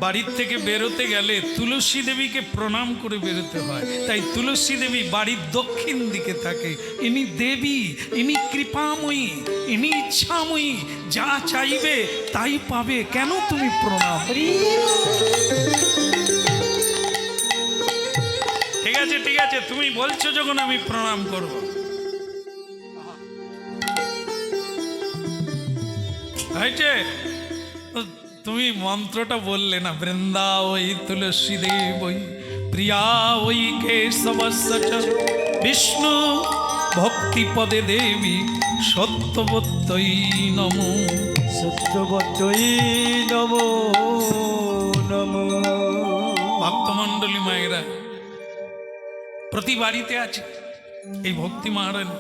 বাড়ির থেকে বেরোতে গেলে তুলসী দেবীকে প্রণাম করে বেরোতে হয়। তাই তুলসী দেবী বাড়ির দক্ষিণ দিকে থাকে। ইনি দেবী, ইনি কৃপাময়ী, ইনি ইচ্ছাময়ী। যা চাইবে তাই পাবে। কেন তুমি প্রণাম? ঠিক আছে ঠিক আছে, তুমি বলছো যখন আমি প্রণাম করব। হয়েছে? তুমি মন্ত্রটা বললে না, বৃন্দা ওই তুলসী দেবী প্রিয়া ওই কেশবস্য বিষ্ণু ভক্তি পদে দেবী সত্যবত্যই নমো। সত্যবত্যই নমো নমো। ভক্তমণ্ডলী মায়েরা প্রতি বাড়িতে আছে এই ভক্তি মহারানী।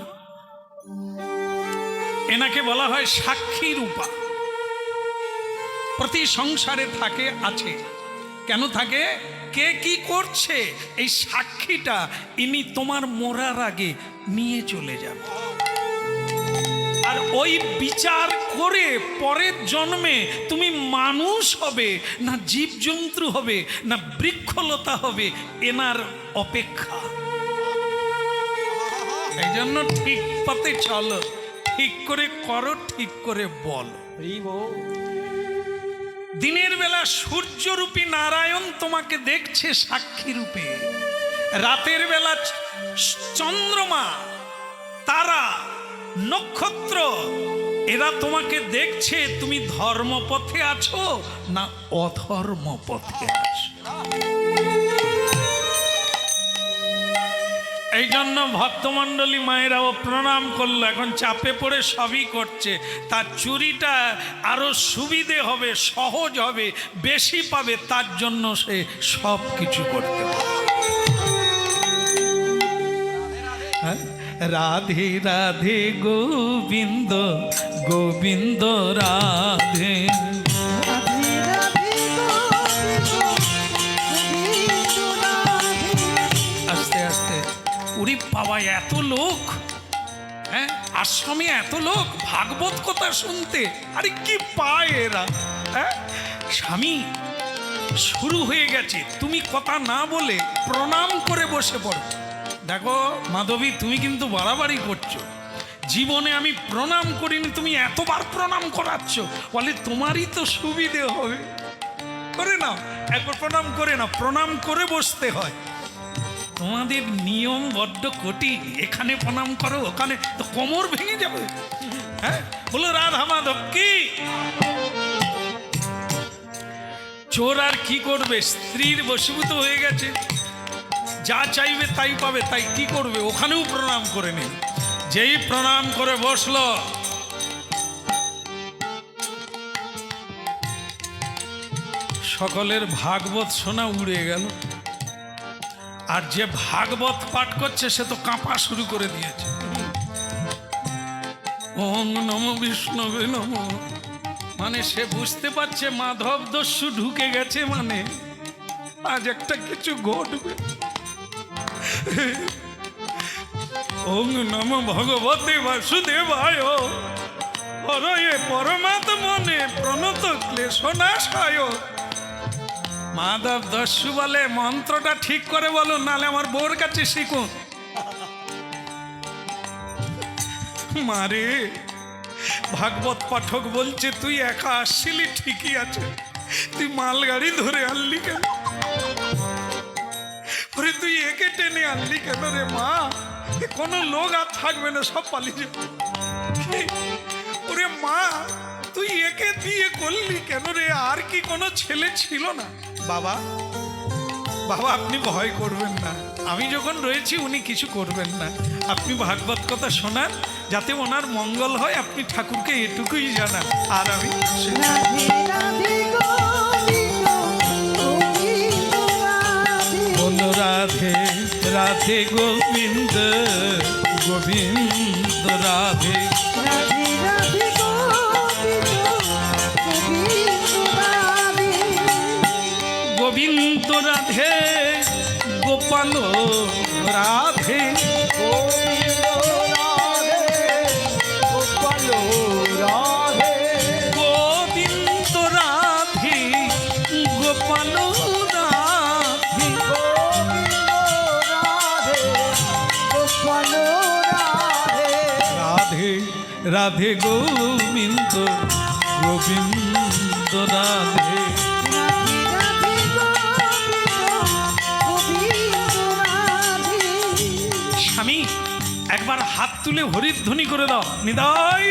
এনাকে বলা হয় সাক্ষী রূপা। প্রতি সংসারে থাকে, আছে। কেন থাকে? কে কি করছে এই সাক্ষীটা ইনি তোমার মরার আগে নিয়ে চলে যাবে। আর ওই বিচার করে পরের জন্মে তুমি মানুষ হবে না জীবজন্তু হবে না বৃক্ষলতা হবে, এনার অপেক্ষা। এই জন্য ঠিক পথে চলো, ঠিক করে করো, ঠিক করে বলো। দিনের বেলা সূর্যরূপী নারায়ণ তোমাকে দেখছে সাক্ষী রূপে, রাতের বেলা চন্দ্রমা, তারা, নক্ষত্র এরা তোমাকে দেখছে তুমি ধর্মপথে আছো না অধর্ম পথে আছো। এই জন্য ভক্তমণ্ডলী মায়েরাও প্রণাম করলো। এখন চাপে পড়ে সবই করছে। তার চুরিটা আরো সুবিধে হবে, সহজ হবে, বেশি পাবে, তার জন্য সে সব কিছু করতে পারে। রাধে রাধে গোবিন্দ গোবিন্দ রাধে। আস্তে আস্তে। উরি বাবা, এত লোক! হ্যাঁ, আশ্রমে এত লোক ভাগবত কথা শুনতে। আরে কি পায় এরা? হ্যাঁ, স্বামী শুরু হয়ে গেছে, তুমি কথা না বলে প্রণাম করে বসে পড়ো। দেখো মাধবী, তুমি কিন্তু বাড়াবাড়ি করছো। জীবনে আমি প্রণাম করিনি, তুমি এতবার প্রণাম করাচ্ছ। বলে তোমারই তো সুবিধে হবে, করে নাও একবার প্রণাম করে নাও। প্রণাম করে বসতে হয়। তোমাদের নিয়ম বড্ড কঠিন। এখানে প্রণাম করো, ওখানে তো কোমর ভেঙে যাবে। হ্যাঁ, বলো রাধা মাধব কি। চোর আর কি করবে? স্ত্রীর বশীভূত হয়ে গেছে, যা চাইবে তাই পাবে। তাই কি করবে? ওখানেও প্রণাম করে নিন। যেই প্রণাম করে বসলো, সকলের ভাগবত শোনা উড়ে গেল। আর যে ভাগবত পাঠ করছে সে তো কাঁপা শুরু করে দিয়েছে। ওম নমো বিষ্ণবে নমো। মানে সে বুঝতে পারছে মাধব দস্যু ঢুকে গেছে, মানে আজ একটা কিছু ঘটবে। ওম নমো ভগবতে বাসুদেবায় হরয়ে পরমাত্মনে প্রণত ক্লেশনাশায়। মাধব দস্যু বলে মন্ত্রটা ঠিক করে বলো, নালে আমার বোর কাছে শিখুন। মারে, ভাগবত পাঠক বলছে তুই একা আসছিলি ঠিকই আছে, তুই মালগাড়ি ধরে আনলি কেন? ওরে তুই একে টেনে আনলি কেন রে মা? কোনো লোক আর থাকবে না, সব পালিয়ে যাবে। ওরে মা, তুই একে বিয়ে করলি কেন রে? আর কি কোনো ছেলে ছিল না? বাবা বাবা, আপনি ভয় করবেন না, আমি যখন রয়েছি উনি কিছু করবেন না। আপনি ভাগবত কথা শোনান, যাতে ওনার মঙ্গল হয়। আপনি ঠাকুরকে এটুকুই জানান, আর আমি বলো রাধে রাধে গোবিন্দ গোবিন্দ রাধে। গোবিন্দ রাধে গোপাল রাধে। গোবিন্দ রাধে গোপাল গোপাল রাধে। রাধে রাধে গোবিন্দ গোবিন্দ রাধে। স্বামী একবার হাত তুলে হরিধ্বনি করে দাও, নিদাই।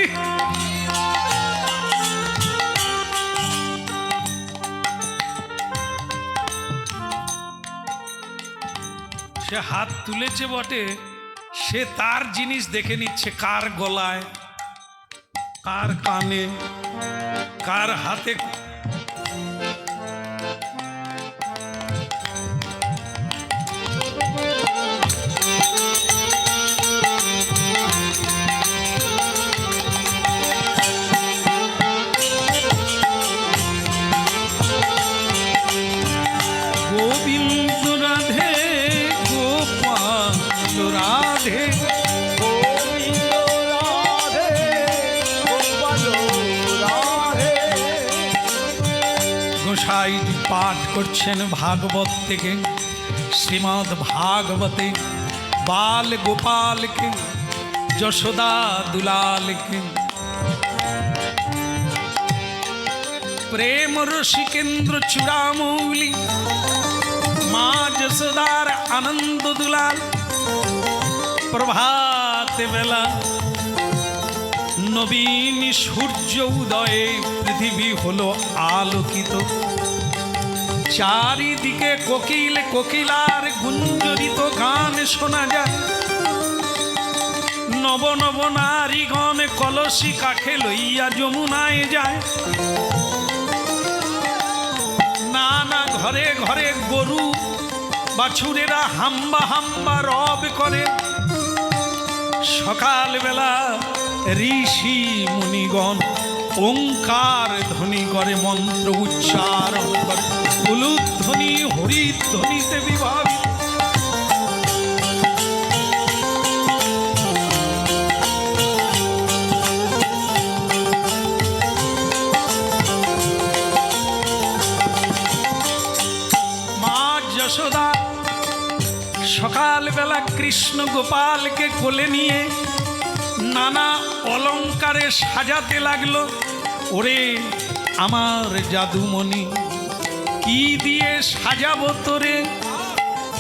সে হাত তুলেছে বটে, সে তার জিনিস দেখে নিচ্ছে, কার গলায়, কার কানে, কার হাতে। গোবিন্দ রাধে গোপাল রাধে। গোসাই পাঠ করছেন ভাগবত থেকে, শ্রীমদ্ ভাগবতে বাল গোপালকে যশোদা দুলালকে প্রেম রসিকেন্দ্র চূড়ামৌলি মা যশোদার আনন্দ দুলাল। প্রভাত বেলা নবীন সূর্য উদয়ে পৃথিবী হলো আলোকিত, চারিদিকে কোকিল কোকিলার গুঞ্জরিত গান শোনা যায়। নব নব নারীগণ কলসি কাঠে লইয়া যমুনায় যায়। নানা ঘরে ঘরে গরু বাছুরেরা হাম্বা হাম্বা রব করে। সকালবেলা ঋষি মুনিগণ ওঙ্কার ধ্বনি করে, মন্ত্র উচ্চারণ করে, উলুধ্বনি হরিধ্বনিতে বিভাবিত। মা যশোদা সকালবেলা কৃষ্ণ গোপালকে কোলে নিয়ে নানা অলঙ্কারে সাজাতে লাগলো। ওরে আমার জাদুমণি, কি দিয়ে সাজাবো তোরে,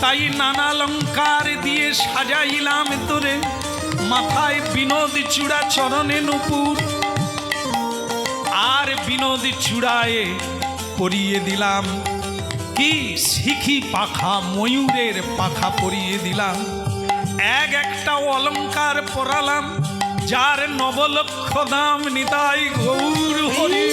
তাই নানা অলঙ্কার দিয়ে সাজাইলাম তোরে। মাথায় বিনোদ চূড়া, চরণে নূপুর, আর বিনোদ চূড়ায় পরিয়ে দিলাম কি শিখি পাখা, ময়ূরের পাখা পরিয়ে দিলাম। এক একটা অলঙ্কার পরালাম, যার নবলক্ষ দাম। নিতাই গৌর হরি।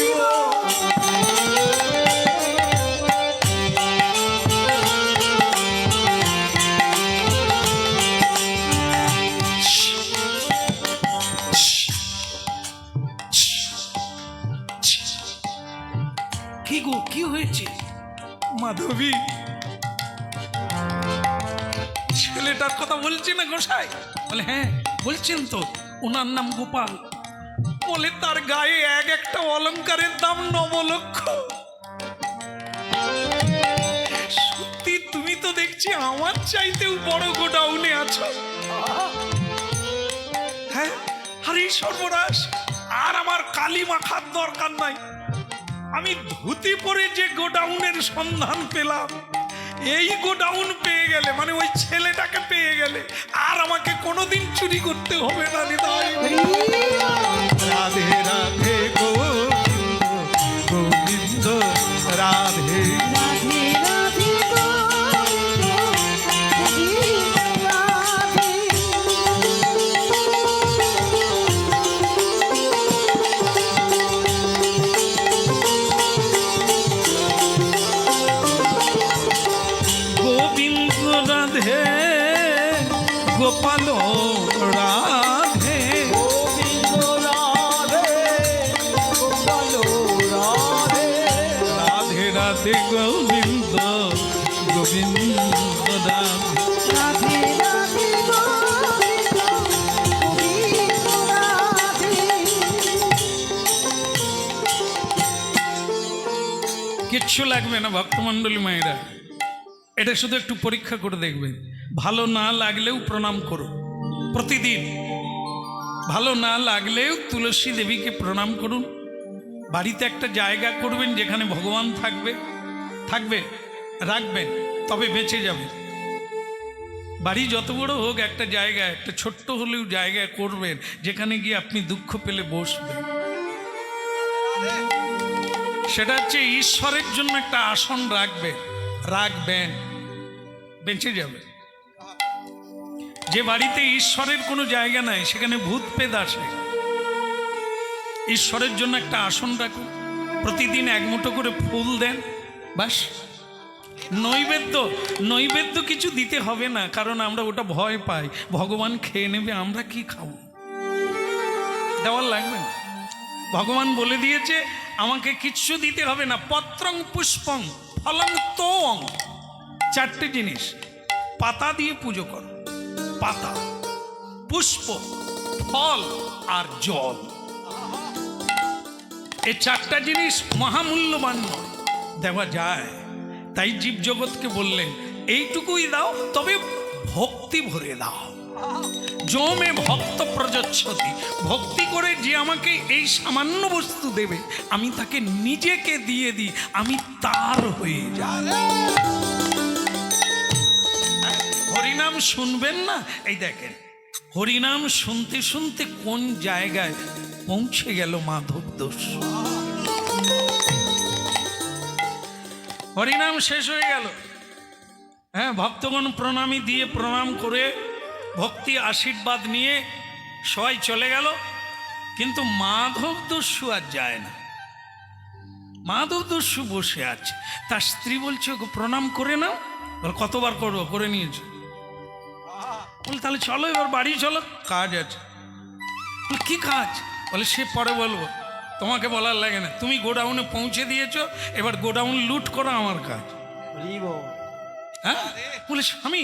কি গো, কি হয়েছে? মাধবী ছেলেটার কথা বলছি না গোসাই? বলে হ্যাঁ বলছেন তো, ওনার নাম গোপাল। বলে তার গায়ে এক একটা অলঙ্কারের দাম 9 লক্ষ। সত্যি তুমি তো দেখছি আমার চাইতেও বড় গোডাউনে আছো। হ্যাঁ, আরে সর্বনাশ, আর আমার কালি মাখার দরকার নাই। আমি ধুতি পরে যে গোডাউনের সন্ধান পেলাম, এই গোডাউন পেয়ে গেলে, মানে ওই ছেলেটাকে পেয়ে গেলে আর আমাকে কোনোদিন চুরি করতে হবে না। রাধে রাধে গোবিন্দ গোবিন্দ রাধে। গোপাল রাধে গোবিন্দ রাধে গোপাল রাধে। রাধে রাধে গোবিন্দ গোবিন্দ রাধে। কিচ্ছু লাগবে না ভক্তমণ্ডলী মায়েরা, এটা শুধু একটু পরীক্ষা করে দেখবেন। ভালো না লাগলেও প্রণাম করো প্রতিদিন, ভালো না লাগলেও তুলসী দেবীকে প্রণাম করুন। বাড়িতে একটা জায়গা করবেন যেখানে ভগবান থাকবে, রাখবেন, তবে বেঁচে যাবে। বাড়ি যত বড় হোক, একটা জায়গায়, একটা ছোট্ট হলেও জায়গায় করবেন যেখানে গিয়ে আপনি দুঃখ পেলে বসবেন। সেটা হচ্ছে ঈশ্বরের জন্য একটা আসন রাখবেন, বেঁচে যাবে। যে বাড়িতে ঈশ্বরের কোনো জায়গা নাই সেখানে ভূত প্রেত আসে। ঈশ্বরের জন্য একটা আসন রাখুন, প্রতিদিন এক মুঠো করে ফুল দেন, বাস। নৈবেদ্য কিছু দিতে হবে না, কারণ আমরা ওটা ভয় পাই, ভগবান খেয়ে নেবে, আমরা কি খাবো, দেওয়ার লাগবে না। ভগবান বলে দিয়েছে আমাকে কিচ্ছু দিতে হবে না। পত্রং পুষ্পং ফলং তোং, চারটে জিনিস। পাতা দিয়ে পুজো করো, পাতা, পুষ্প, ফল আর জল। এই চারটা জিনিস মহামূল্যবান নয়, দেওয়া যায়। তাই জীবজগৎকে বললেন এইটুকুই দাও, তবে ভক্তি ভরে দাও। জমে ভক্ত প্রযচ্ছতি, ভক্তি করে যে আমাকে এই সামান্য বস্তু দেবে, আমি তাকে নিজেকে দিয়ে দিই, আমি তার হয়ে যাই। হরিনাম শুনবেন না? এই দেখেন, হরিনাম শুনতে শুনতে কোন জায়গায় পৌঁছে গেল মাধব দোষ। হরিনাম শেষ হয়ে গেল, হ্যাঁ, ভক্তগণ প্রণামী দিয়ে প্রণাম করে ভক্তি আশীর্বাদ নিয়ে সবাই চলে গেল। কিন্তু মাধব দস্যু আর যায় না। মাধব দস্যু বসে আছে, তার স্ত্রী বলছে ওকে প্রণাম করে নাও। কতবার করবো, করে নিয়েছে। বলে তাহলে চলো এবার বাড়ি চলো, কাজ আছে। কি কাজ? বলে সে পরে বলবো, তোমাকে বলার লাগে না, তুমি গোডাউনে পৌঁছে দিয়েছো, এবার গোডাউন লুট করা আমার কাজ। হ্যাঁ, বলে স্বামী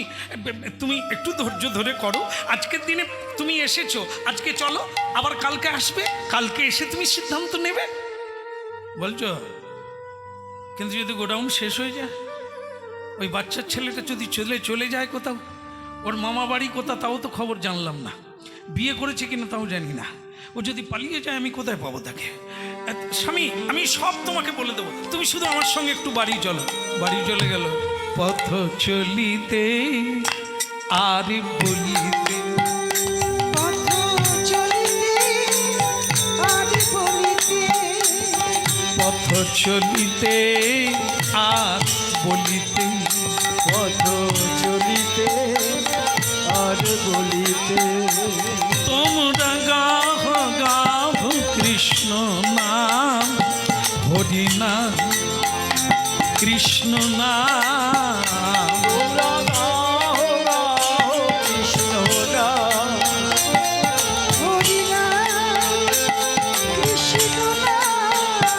তুমি একটু ধৈর্য ধরে করো, আজকের দিনে তুমি এসেছো, আজকে চলো, আবার কালকে আসবে, কালকে এসে তুমি সিদ্ধান্ত নেবে। বলছো, কিন্তু যদি গোডাউন শেষ হয়ে যায়, ওই বাচ্চার ছেলেটা যদি চলে যায় কোথাও, ওর মামা বাড়ি কোথাও তাও তো খবর জানলাম না, বিয়ে করেছে কিনা তাও জানি না, ও যদি পালিয়ে যায় আমি কোথায় পাবো তাকে? স্বামী আমি সব তোমাকে বলে দেবো, তুমি শুধু আমার সঙ্গে একটু বাড়ি চলো। বাড়ি চলে গেল। পথ চলিতে আর বলিতে, পথ চলিতে আর বলিতে, পথ চলিতে আর বলিতে, পথ চলিতে আর বলিতে, তোমরা গাহ কৃষ্ণ নাম, হরি নাম, কৃষ্ণ নাম। তোমরা গাও কৃষ্ণ নাম, হরি নাম কৃষ্ণ নাম,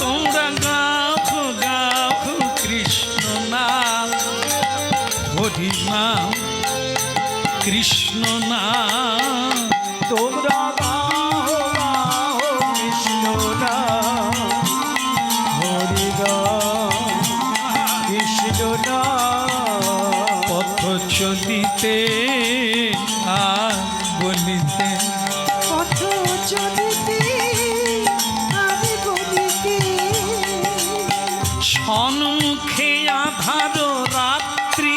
তোমরা গাহ কৃষ্ণ নাম, হরি নাম, কৃষ্ণ নাম। তোমরা গাও কৃষ্ণ নাম, হরি নাম কৃষ্ণ নাম। পথ চলিতে আর বলিতে, পথ চলিতে আর বলিতে, সম্মুখে আধার রাত্রি,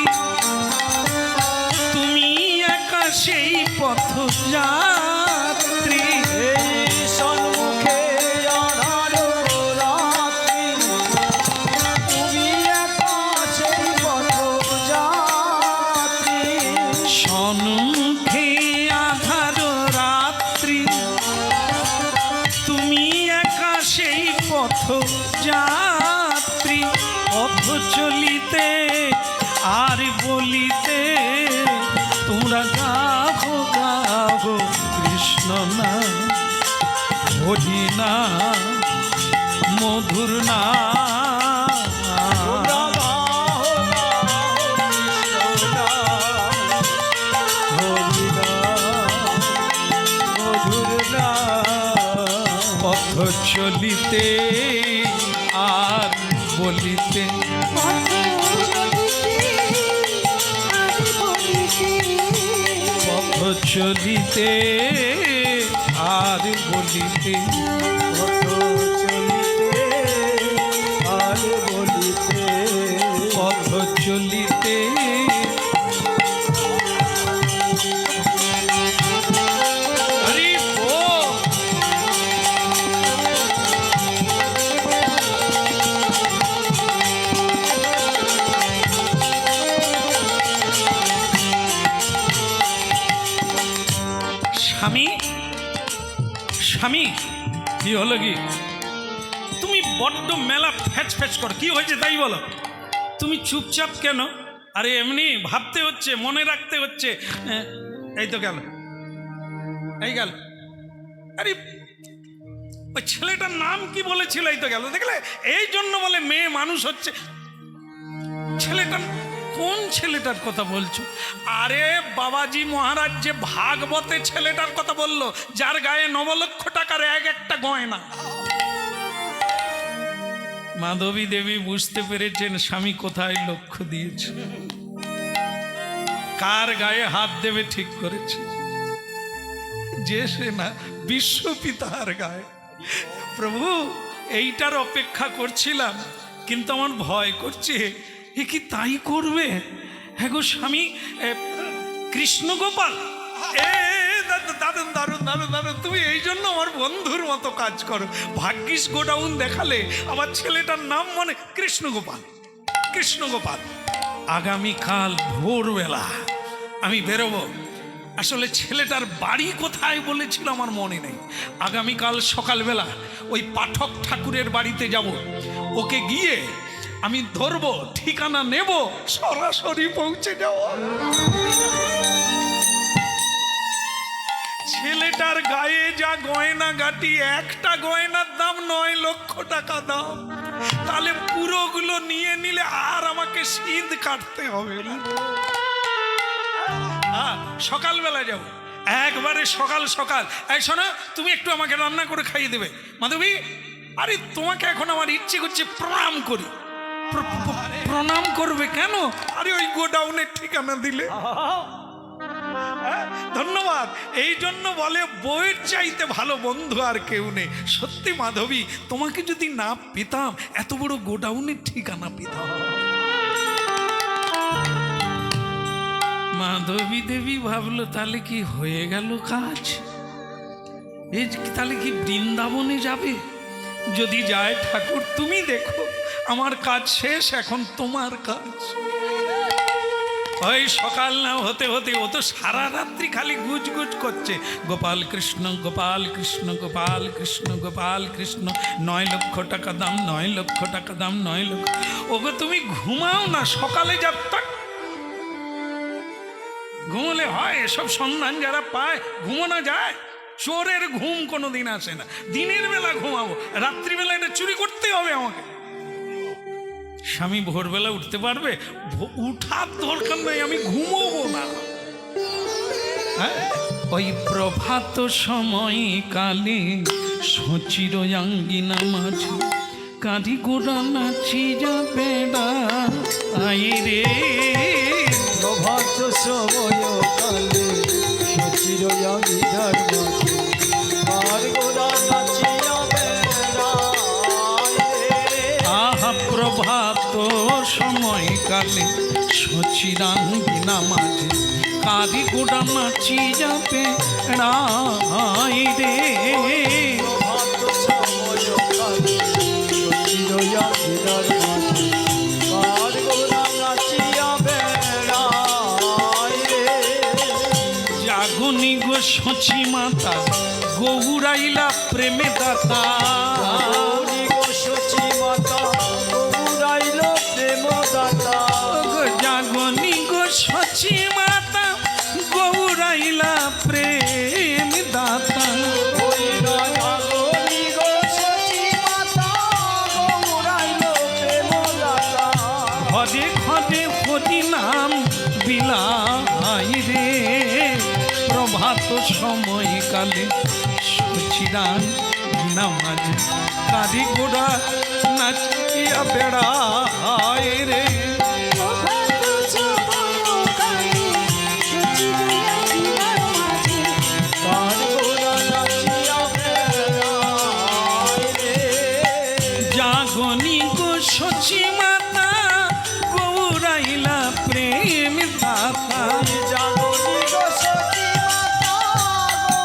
তুমি একা সেই পথ যাত্রী। এই সম্মুখে আধার রাত্রি, তুমি একা সেই পথযাত্রী। সম্মুখে আধার রাত্রি, তুমি একা সেই পথ যাত্রী। পথ চলিতে আর বলিতে, তোমরা গাও কৃষ্ণ নাম, হরি নাম, মধুর নাম। তোমরা গাও কৃষ্ণ নাম, হরি নাম, মধুর নাম। পথ চলিতে আর বলিতে পথ চলিতে আর বলিতে পথ চলিতে আর বলিতে পথ চলিতে আর বলিতে পথ চলিতে হরি বল। স্বামী স্বামী কি হলো কি তুমি বড্ড মেলা ফ্যাচ ফ্যাচ কর কি হয়েছে তাই বলো তুমি চুপচাপ কেন আরে এমনি ভাবতে হচ্ছে মনে রাখতে হচ্ছে এই তো গেল এই গেল আরে ওই ছেলেটার নাম কি বলেছিল এই তো গেল দেখলে এই জন্য বলে মেয়ে মানুষ হচ্ছে ছেলেটার কোন ছেলেটার কথা বলছো আরে বাবাজি মহারাজ যে ভাগবতে ছেলেটার কথা বললো যার গায়ে 9 লক্ষ টাকার একটা গয়না মাধবী দেবী বুঝতে পেরেছেন স্বামী কোথায় লক্ষ্য দিয়েছে কার গায়ে হাত দেবে ঠিক করেছে যে সে না বিশ্বপিতার গায়ে প্রভু এইটার অপেক্ষা করছিলাম কিন্তু আমার ভয় করছে এ কি তাই করবে হ্যাঁ গো স্বামী কৃষ্ণ গোপাল দারুন দারুন দারুন দারুন তুমি এই জন্য আমার বন্ধুর মতো কাজ করো ভাগ্যিস গোডাউন দেখালে আমার ছেলেটার নাম মনে কৃষ্ণ গোপাল কৃষ্ণ গোপাল আগামীকাল ভোরবেলা আমি বেরোবো আসলে ছেলেটার বাড়ি কোথায় বলেছিল আমার মনে নেই আগামীকাল সকালবেলা ওই পাঠক ঠাকুরের বাড়িতে যাব ওকে গিয়ে আমি ধরবো ঠিকানা নেব সরাসরি পৌঁছে যাব ছেলেটার গায়ে যা গয়না গাটি একটা গয়নার দাম 9 লক্ষ টাকা দাম তাহলে পুরোগুলো নিয়ে নিলে আর আমাকে শীত কাটতে হবে না সকালবেলা যাব একবারে সকাল সকাল এই শোনো তুমি একটু আমাকে রান্না করে খাইয়ে দেবে মাধবী আরে তোমাকে এখন আমার ইচ্ছে করছে প্রণাম করি প্রণাম করবে কেন আরে ওই গোডাউনের ঠিকানা দিলে ধন্যবাদ এই জন্য বলে বইয়ের চাইতে ভালো বন্ধু আর কেউ নেই সত্যি মাধবী তোমাকে যদি না পেতাম এত বড় গোডাউনের ঠিকানা পেতাম মাধবী দেবী ভাবলো তাহলে কি হয়ে গেল কাজ এই তাহলে কি বৃন্দাবনে যাবে যদি যায় ঠাকুর তুমি দেখো আমার কাজ শেষ এখন তোমার কাজ ওই সকাল না হতে হতে ও তো সারা রাত্রি খালি গুজগুজ করছে গোপাল কৃষ্ণ গোপাল কৃষ্ণ গোপাল কৃষ্ণ গোপাল কৃষ্ণ 9 লক্ষ টাকা দাম 9 লক্ষ টাকা দাম 9 লক্ষ ওগো তুমি ঘুমাও না সকালে যাত্রা ঘুমলে হয় এসব সন্ধান যারা পায় ঘুমানো যায় চোরের ঘুম কোনো দিন আসে না দিনের বেলা ঘুমাবো রাত্রিবেলা এটা চুরি করতে হবে আমাকে স্বামী ভোরবেলা উঠতে পারবে উঠার দরকার নাই আমি ঘুমোবো না ওই প্রভাত সময় কালে সচির অঙ্গিনা মাঝে কাঁদি গোড়া নাচি যাবে আই রে প্রভাত সময় কালে সচির অঙ্গিনার মাঝে আর গোড়া নাচিয়া আহা প্রভাত সময় কালে সচিরাঙ্গিনা মাঝে কাঁদি গোড়া নাচি যাবে রাই রে প্রভাত সময় কালে সচির অঙ্গিনার মাঝে আর গোড়া নাচিয়া জাগনি গো সচি মাতা গৌরাইলা প্রেমে দাতা সচি মাতা গৌরাইল প্রেম দাতা জাগনি গো সচি মাতা গৌরাইলা প্রেম দাতা ঘরে ঘরে হরি নাম বিলাই রে প্রভাত সময় কালে সচিরান নামাজ কারি গোড়া নাচ নাচিয়া বেড়ায় রে কার গোরা নাচিয়া বেড়ায় রে। জাগনি গো সচি মাতা গৌরাইলা প্রেম দাতা জাগনি গো সতী মাতা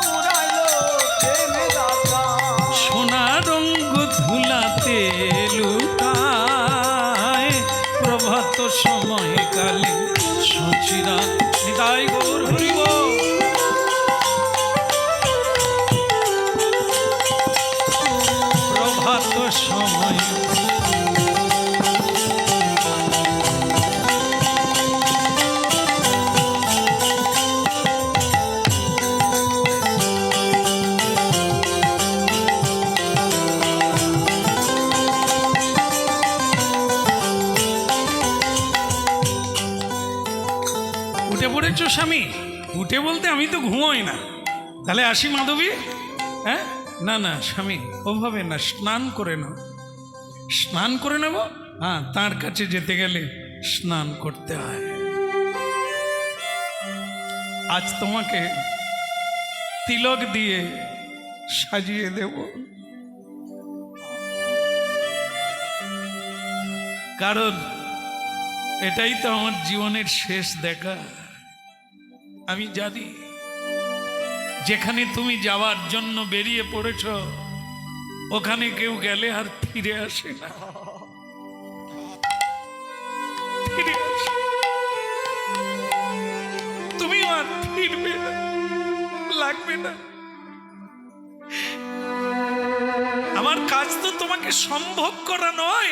গৌরাইলো প্রেম দাতা। সোনা রঙ্গ ধুলাতে লুকায় প্রভাত সময় কালে সচিরা নিতাই গৌর হরিব প্রভাত সময় উঠে পড়েছো স্বামী? উঠে বলতে আমি তো ঘুমোই না। তাহলে আসি মাধবী? হ্যাঁ, না না স্বামী, ওভাবে না, স্নান করে নাও। স্নান করে নেব? হ্যাঁ, তার কাছে যেতে গেলে স্নান করতে হয়। আজ তোমাকে তিলক দিয়ে সাজিয়ে দেব, কারণ এটাই তো আমার জীবনের শেষ দেখা। আমি জানি যেখানে তুমি যাওয়ার জন্য বেরিয়ে পড়েছ ওখানে কেউ গেলে আর ফিরে আসে না, ফিরে আসে। তুমি আর ফিরবে না, লাগবে না। আমার কাজ তো তোমাকে সম্ভব করা নয়,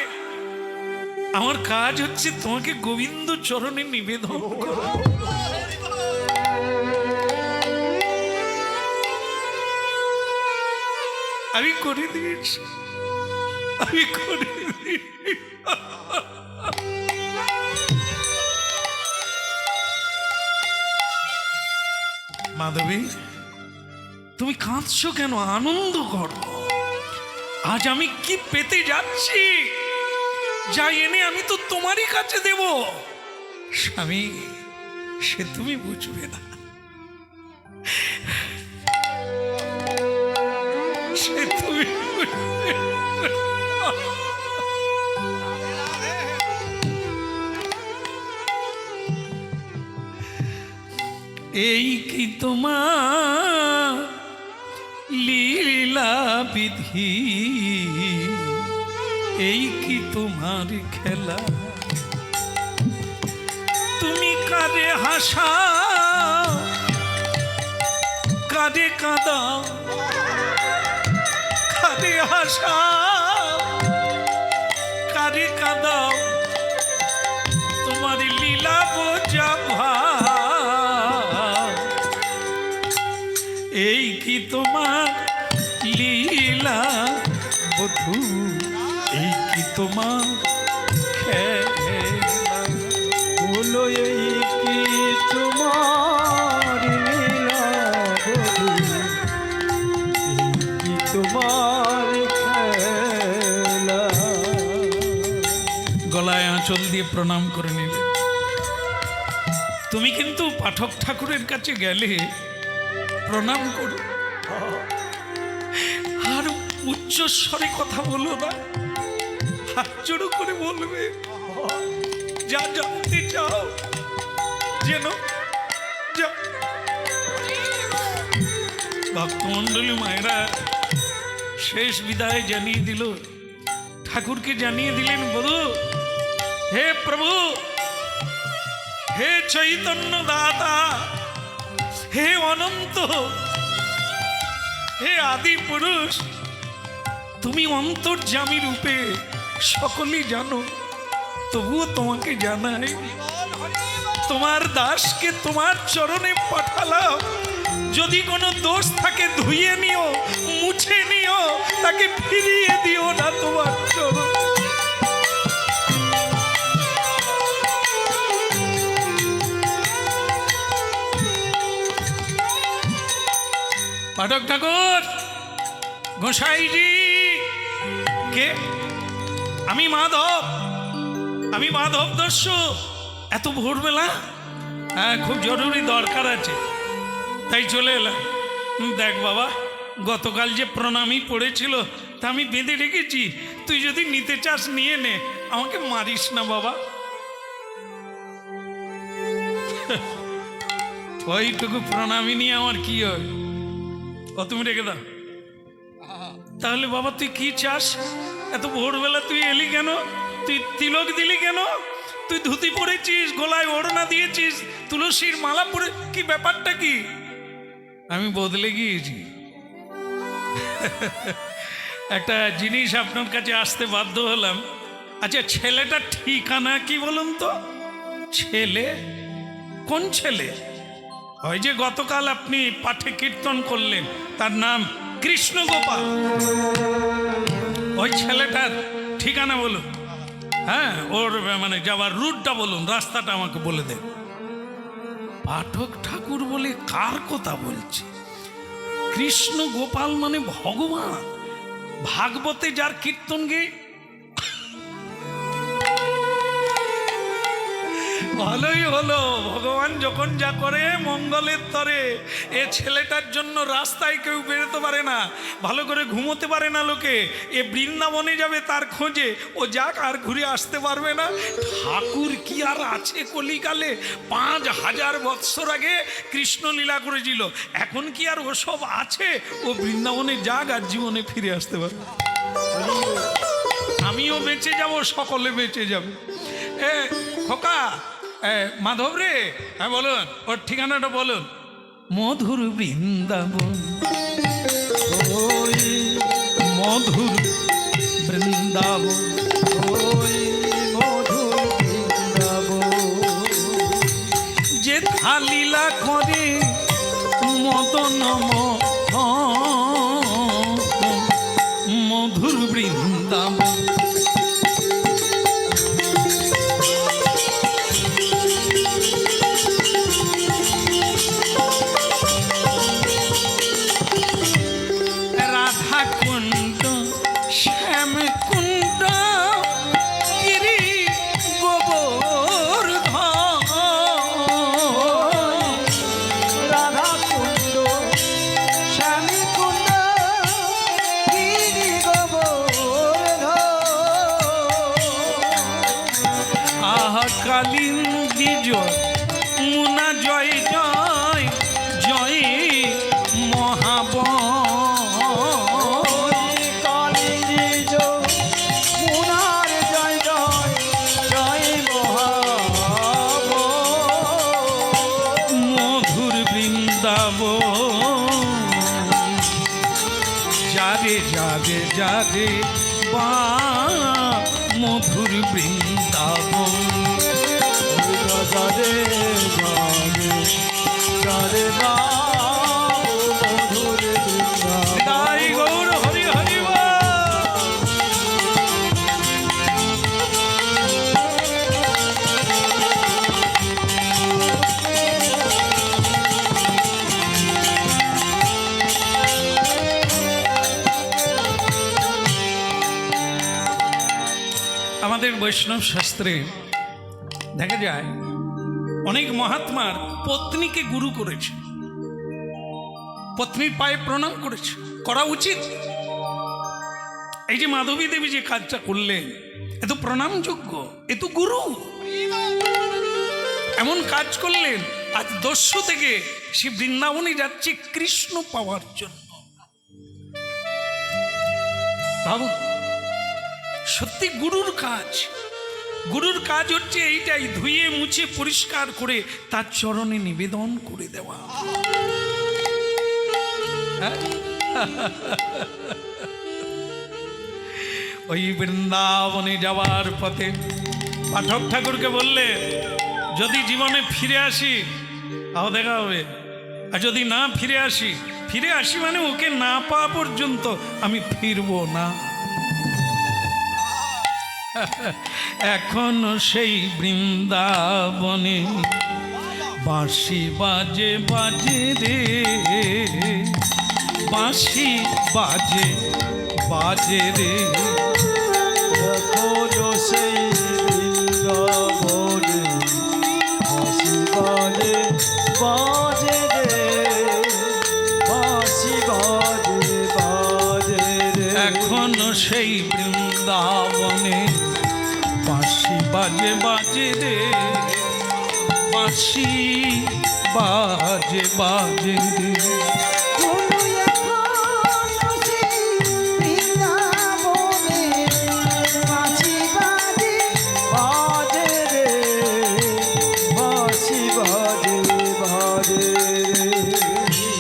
আমার কাজ হচ্ছে তোমাকে গোবিন্দ চরণে নিবেদন করা। আমি করে দিয়েছি, আমি করে দিয়েছি। মাধবী, তুমি কাঁদছো কেন? আনন্দ করো। আজ আমি কি পেতে যাচ্ছি, যা এনে আমি তো তোমারই কাছে দেব। স্বামী, সে তুমি বুঝবে না, সে তুমি বুঝবে না। এই কি তোমার লীলা বিধি, এই কি তোমার খেলা? তুমি কারে হাসাও, কারে কাঁদাও, কারে হাসাও, কারে কাঁদাও, তোমার লীলা বোঝা ভার। এই কি তোমার লীলা বধূ, এই কি তোমার খেলা? বলো এই কি তোমার লীলা বধূ, এই কি তোমার খেলা। গলায় আঁচল দিয়ে প্রণাম করে নিলে। তুমি কিন্তু পাঠক ঠাকুরের কাছে গেলে প্রণাম করো, আর উচ্চস্বরে কথা বলো না, হাত জোড়ো করে বলবে যা জানতে চাও যেন যা। ভক্তমণ্ডলী মায়েরা শেষ বিদায় জানিয়ে দিল, ঠাকুরকে জানিয়ে দিলেন, বধূ, হে প্রভু, হে চৈতন্য দাতা, হে অনন্ত, হে আদি পুরুষ, তুমি অন্তর্যামী রূপে সকলেই জানো, তবুও তোমাকে জানাই, তোমার দাসকে তোমার চরণে পাঠালাম। যদি কোনো দোষ থাকে ধুইয়ে নিও, মুছে নিও, তাকে ফিরিয়ে দিও না তোমার চরণ। পাঠক ঠাকুর, গোসাইজি কে? আমি মাধব দস্যু। এত ভোরবেলা? হ্যাঁ, খুব জরুরি দরকার আছে, তাই চলে এলাম। দেখ বাবা, গতকাল যে প্রণামী পড়েছিল তা আমি বেঁধে রেখেছি, তুই যদি নিতে চাস নিয়ে নে, আমাকে মারিস না বাবা। ওইটুকু প্রণামী নিয়ে আমার কি হয়? ও তুমি রেখে দাও। তাহলে বাবা তুই কি চাস? এত ভোরবেলা তুই এলি কেন? তুই তিলক দিলি কেন? তুই ধুতি পরেছিস, গলায় ওড়না দিয়েছিস, তুলসীর মালা পরে, কি ব্যাপারটা কি? আমি বদলে গিয়েছি। একটা জিনিস আপনার কাছে আসতে বাধ্য হলাম। আচ্ছা, ছেলেটার ঠিকানা কি বলুন তো? ছেলে? কোন ছেলে? ওই যে গতকাল আপনি পাঠে কীর্তন করলেন, তার নাম কৃষ্ণ গোপাল। ওই ছেলেটার ঠিকানা বলুন। হ্যাঁ, ওর মানে যাওয়ার রুটটা বলুন, রাস্তাটা আমাকে বলে দেন। পাঠক ঠাকুর বলে কার কথা বলছে? কৃষ্ণ গোপাল মানে ভগবান। ভাগবতে যার কীর্তন গে, ভালোই হলো, ভগবান যখন যা করে মঙ্গলের তরে। এ ছেলেটার জন্য রাস্তায় কেউ বেরোতে পারে না, ভালো করে ঘুমোতে পারে না লোকে। এ বৃন্দাবনে যাবে তার খোঁজে, ও যাক, আর ঘুরে আসতে পারবে না। ঠাকুর কি আর আছে কলিকালে? 5000 বৎসর আগে কৃষ্ণ লীলা করেছিল, এখন কি আর ওসব আছে? ও বৃন্দাবনে যাক, আর জীবনে ফিরে আসতে পারবে। আমিও বেঁচে যাব, সকলে বেঁচে যাবে। এ খোকা, মাধব রে, হ্যাঁ বলুন, ওর ঠিকানাটা বলুন। মধুর বৃন্দাবন, ওই মধুর বৃন্দাবন, ওই মধুর বৃন্দাবন, যে লীলা করে মদন মধুর বৃন্দাবন। কালিন্দী জয় মুনা, জয় জয় জয় মহাব। কালিন্দী জয় মুনার, জয় জয় জয় মহাব। মধুর বৃন্দাবন, যারে যারে যারে বা মধুর বৃন্দাবন। যারে যারে যারে বা মধুর বৃন্দাবন। তাই গৌর হরি হরি বল। আমাদের বৈষ্ণব শাস্ত্রে দেখা যায় অনেক মহাত্মার পত্নীকে গুরু করেছে, পত্নীর পায়ে প্রণাম করেছে, করা উচিত। এই যে মাধবী দেবী যে কাজটা করলেন, এ তো প্রণামযোগ্য, এ তো গুরু। এমন কাজ করলেন, আজ দস্যু থেকে সে বৃন্দাবনে যাচ্ছে কৃষ্ণ পাওয়ার জন্য। ভাবুন, সত্যি গুরুর কাজ। গুরুর কাজ হচ্ছে এইটাই, ধুয়ে মুছে পরিষ্কার করে তার চরণে নিবেদন করে দেওয়া। ওই বৃন্দাবনে যাওয়ার পথে পাঠক ঠাকুরকে বললে, যদি জীবনে ফিরে আসি তাও দেখা হবে, আর যদি না ফিরে আসি মানে ওকে না পাওয়া পর্যন্ত আমি ফিরবো না। এখনো সেই বৃন্দাবনে বাঁশি বাজে বাজে রে, বাঁশি বাজে বাজে রে। এখন সেই বৃন্দাবনে বাঁশি বাজে বাজে রে বাঁশি বাজে বাজে রে এখনো সেই বৃন্দাবনে বাঁশি বাজে বাজে রে বাঁশি বাজে বাজে রে বাজে রে বাঁশি বাজে বাজে রে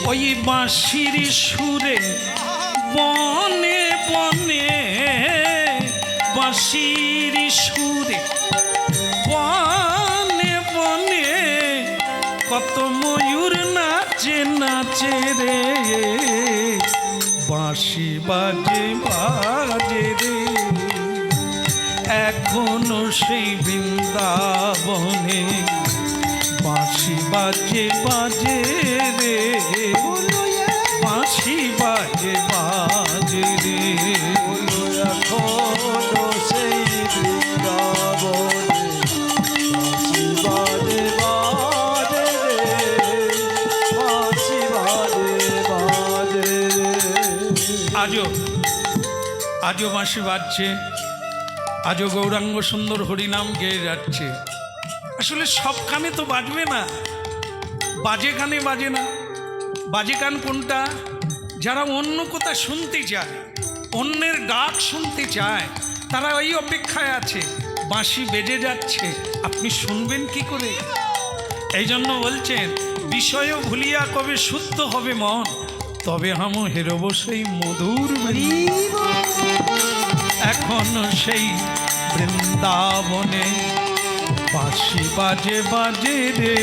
ওই বাঁশির সুরে বনে বনে বাঁশির সুরে বনে বনে কত ময়ূর নাচে নাচে রে বাঁশি বাজে বাজে রে এখনো সেই বৃন্দাবনে বাঁশি বাজে বাজে রে বাঁশি বাজে বাজে রে এখনো সেই বৃন্দাবনে বাঁশি বাজে বাজে রে বাঁশি বাজে বাজে রে আজও বাঁশি বাজছে, আজও গৌরাঙ্গ সুন্দর হরিনাম গেয়ে যাচ্ছে। আসলে সব কানে তো বাজবে না, বাজে কানে বাজে না। বাজে কান কোনটা? যারা অন্য কথা শুনতে চায়, অন্যের ডাক শুনতে চায়, তারা ওই অপেক্ষায় আছে। বাঁশি বেজে যাচ্ছে, আপনি শুনবেন কি করে? এই জন্য বলছেন, বিষয় ভুলিয়া কবে শুদ্ধ হবে মন, তবে হাম হেরব সেই মধুর এখনো সেই বৃন্দাবনে বাঁশি বাজে বাজে রে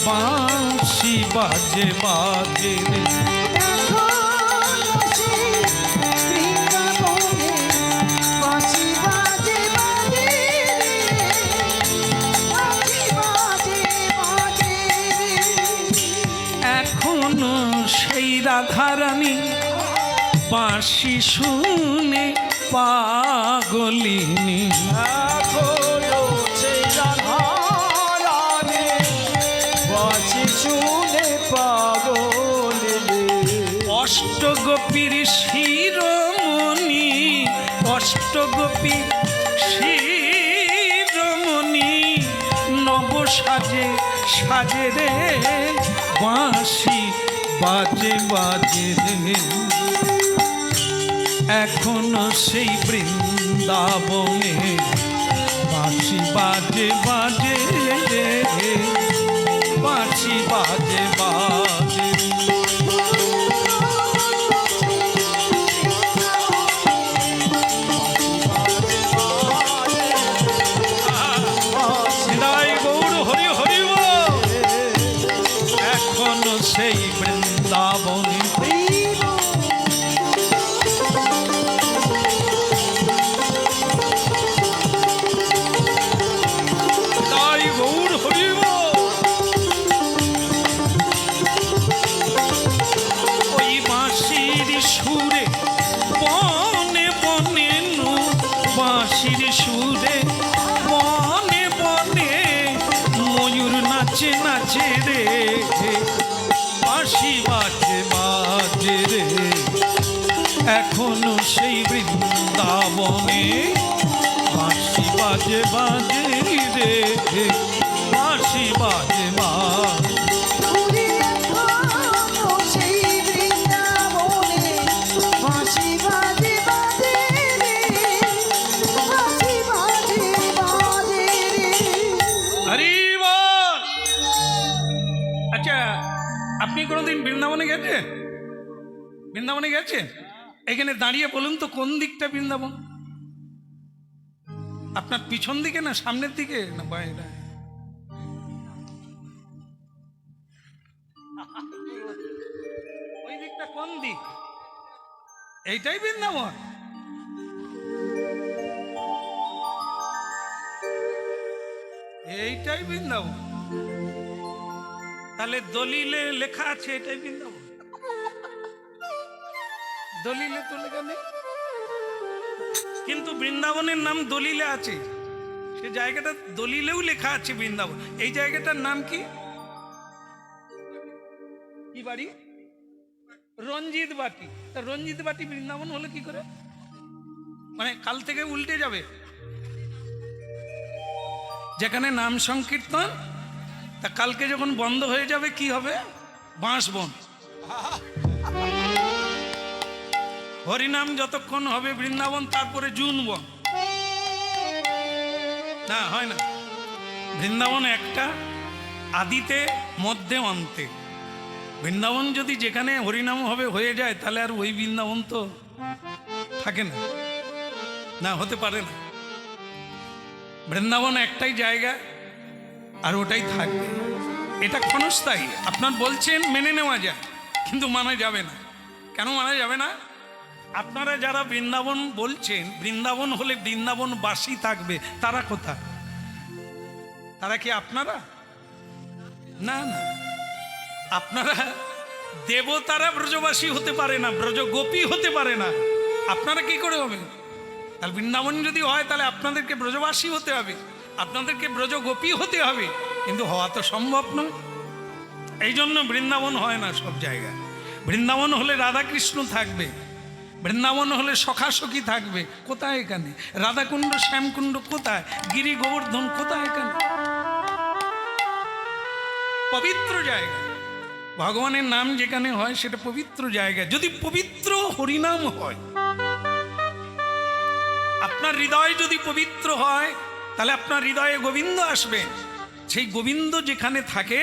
বাঁশি বাজে বাজে রে এখনো সেই রাধারানী বাঁশি শুনে পাগলিনী এখনো সেই রাধারানী বাঁশি শুনে পাগলিনী অষ্টগোপীর শিরোমণি অষ্টগোপীর শিরোমণি নব সাজে সাজে রে বাঁশি বাজে বাজে রে এখনো সেই বৃন্দাবনে বাঁশি বাজে বাজে রে বাঁশি বাজে বাজে হৃদয় গৌর হরি হরি বল। এখনো সেই বৃন্দাবনে হৃদয় গৌর হরি বল। ওই বাঁশির সুরে বনে বনে নু বাঁশির সুরে বনে বনে ময়ূর নাচে নাচে রে বাঁশি বাজে বাজে রে এখনো সেই বৃন্দাবনে বাঁশি বাজে বাজে রে বাঁশি বাজে বাজে হরি বল। আচ্ছা, আপনি কোনোদিন বৃন্দাবনে গেছেন? বৃন্দাবনে গেছেন? এখানে দাঁড়িয়ে বলুন তো কোন দিকটা বৃন্দাবন? আপনার পিছন দিকে না সামনের দিকে না বাইরে? ওই দিকটা কোন দিক? এইটাই বৃন্দাবন? এইটাই বৃন্দাবন? তাহলে দলিলে লেখা আছে এটাই বৃন্দাবন? দলিলে তো লেখা নেই। কিন্তু বৃন্দাবনের নাম দলিলে আছে, সে জায়গাটা দলিলেও লেখা আছে বৃন্দাবন। এই জায়গাটার নাম কি? কি বাড়ি? রঞ্জিত বাটি। তা রঞ্জিত বাটি বৃন্দাবন হলো কি করে? মানে কাল থেকে উল্টে যাবে। যেখানে নাম সংকীর্তন, তা কালকে যখন বন্ধ হয়ে যাবে কি হবে? বাঁশবন। হরিনাম যতক্ষণ হবে বৃন্দাবন, তারপরে জুন বন। না, হয় না। বৃন্দাবন একটা, আদিতে মধ্যে অন্তে। বৃন্দাবন যদি যেখানে হরিনাম হবে হয়ে যায়, তাহলে আর ওই বৃন্দাবন তো থাকে না, না হতে পারে না। বৃন্দাবন একটাই জায়গা, আর ওটাই থাকবে। এটা ক্ষণস্থায়ী। আপনার বলছেন মেনে নেওয়া যায়, কিন্তু মানা যাবে না। কেন মানা যাবে না? আপনারা যারা বৃন্দাবন বলছেন, বৃন্দাবন হলে বৃন্দাবনবাসী থাকবে, তারা কোথায়? তারা কি আপনারা? না না, আপনারা দেবতারা ব্রজবাসী হতে পারে না, ব্রজগোপী হতে পারে না। আপনারা কি করে হবে? তাহলে বৃন্দাবন যদি হয়, তাহলে আপনাদেরকে ব্রজবাসী হতে হবে, আপনাদেরকে ব্রজগোপী হতে হবে, কিন্তু হওয়া তো সম্ভব নয়। এই জন্য বৃন্দাবন হয় না সব জায়গায়। বৃন্দাবন হলে রাধাকৃষ্ণ থাকবে, বৃন্দাবন হলে সখাসখী থাকবে। কোথায় এখানে? রাধাকুণ্ড শ্যামকুণ্ড কোথায়? গিরি গোবর্ধন কোথায় এখানে? পবিত্র জায়গা। ভগবানের নাম যেখানে হয় সেটা পবিত্র জায়গা। যদি পবিত্র হরিনাম হয়, আপনার হৃদয় যদি পবিত্র হয়, তাহলে আপনার হৃদয়ে গোবিন্দ আসবে। সেই গোবিন্দ যেখানে থাকে,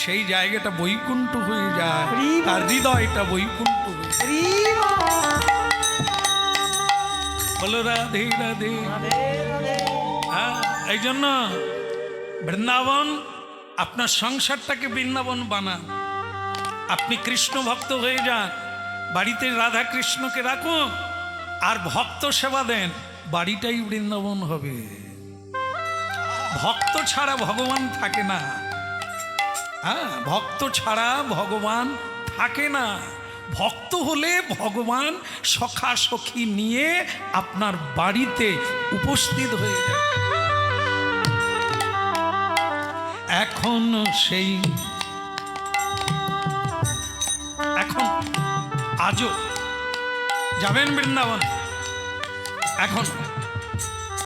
সেই জায়গাটা বৈকুণ্ঠ হয়ে যায়, তার হৃদয়টা বৈকুণ্ঠ হয়ে যায়। বলো রাধে রাধে। হ্যাঁ, এই জন্য বৃন্দাবন, আপনার সংসারটাকে বৃন্দাবন বানান। আপনি কৃষ্ণ ভক্ত হয়ে যান, বাড়িতে রাধা কৃষ্ণকে রাখুন, আর ভক্ত সেবা দেন, বাড়িটাই বৃন্দাবন হবে। ভক্ত ছাড়া ভগবান থাকে না। হ্যাঁ, ভক্ত ছাড়া ভগবান থাকে না। ভক্ত হলে ভগবান সখা সখী নিয়ে আপনার বাড়িতে উপস্থিত হয়ে যায়। এখন আজও যাবেন বৃন্দাবন, এখন